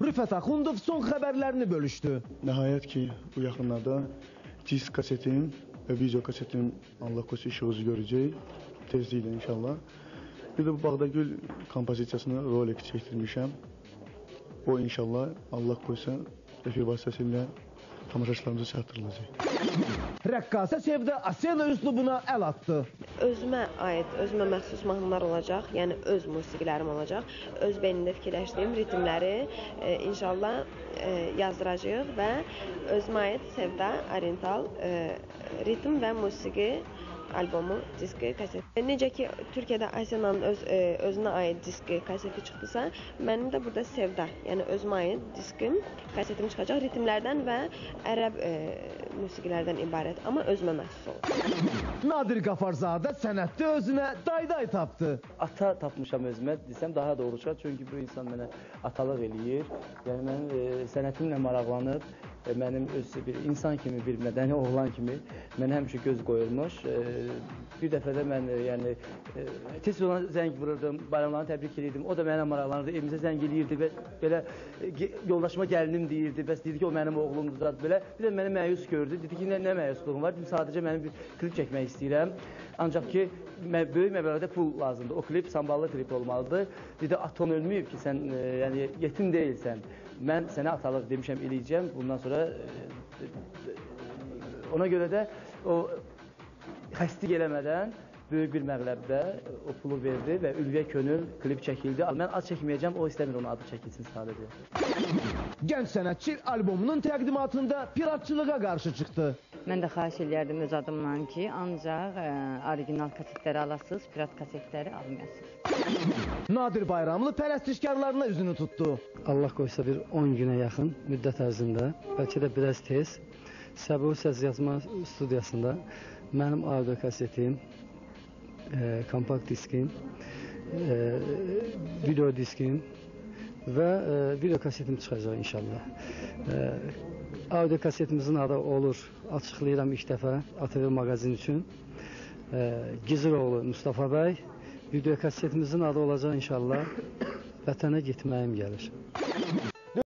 Rüfət Axundov son xəbərlərini bölüşdü. Nəhayət ki, bu yaxınlarda disk kasetim və video kasetim Allah qoysa işığınızı görəcək. Tezliklə inşallah. Bir də bu Bağdagül kompozisiyasını rolik çəkdirmişəm. O inşallah Allah qoysa efir vasitəsilə tamaşaçılarımıza çatdırılacaq. Rəqqasə Sevdə Asena üslubuna əl atdı. Özümə aid, özümə məxsus mahnılar olacaq, yəni öz musiqilərim olacaq. Öz beynimdə fikirləşdiyim ritmləri inşallah yazdıracağıq və özümə aid Sevda Oriental ritm və musiqi albomu, diski, kaseti. Necə ki, Türkiyədə Asenanın özünə aid diski, kaseti çıxdısa, mənim də burada Sevda, yəni özümə aid diskim, kasetim çıxacaq ritmlərdən və ərəb musiqilərdən ibarət, amma özümə məxsus olur. Nadir Qafarzadə sənətdə özünə dayday tapdı. Ata tapmışam özümə, desəm daha doğru çıxar, çünki bu insan mənə atalıq eləyir. Yəni mənim sənətimlə maraqlanıb, mənim bir insan kimi, bir mədəni oğlan kimi mənə həmişə göz qoyulmuş. Bir dəfə də mən tez ona zəng vururdum, bayramlarını təbrik edirdim. O da mənə maraqlanırdı, evimizə zəng eləyirdi və belə yoldaşıma gəlinim deyirdi. Bəs deyirdi ki, o mənim oğlumdur. Belə bir də məni məyus gördü. Dedi ki, nə məyusluğum var? Dedim, sadəcə mənim bir klip çəkmək istəyirəm. Ancaq ki, böyük məbləğdə pul lazımdır. O klip samballı klip olmalıdır. Dedi, atom ölməyib ki, sən yetim deyilsən. Mən sənə atalıq demişəm, eləyəcəm. Bundan sonra ona görə də o xəstlik eləmədən böyük bir məbləğdə o pulu verdi və Ülviyə Könül klip çəkildi. Mən ad çəkməyəcəm, o istəmir onun adı çəkilsin sadəcə. Gənc sənətçi albomunun təqdimatında piratçılığa qarşı çıxdı. Mən də xahiş edərdim öz adımdan ki, ancaq orijinal kasetləri alasınız, pirat kasetləri almayasınız. Nadir Bayramlı pərəstişkarlarına üzünü tutdu. Allah qoysa bir 10 günə yaxın müddət ərzində, bəlkə də biraz tez, Səbu Səs Yazma studiyasında mənim audio kasetim, kompakt diskim, video diskim və video kasetim çıxacaq inşallah. Audio kasetimizin adı olur, açıqlayıram ilk dəfə ATV mağazin üçün. Giziroğlu Mustafa bəy. Video kasetimizin adı olacaq inşallah Vətənə getməyim gəlir.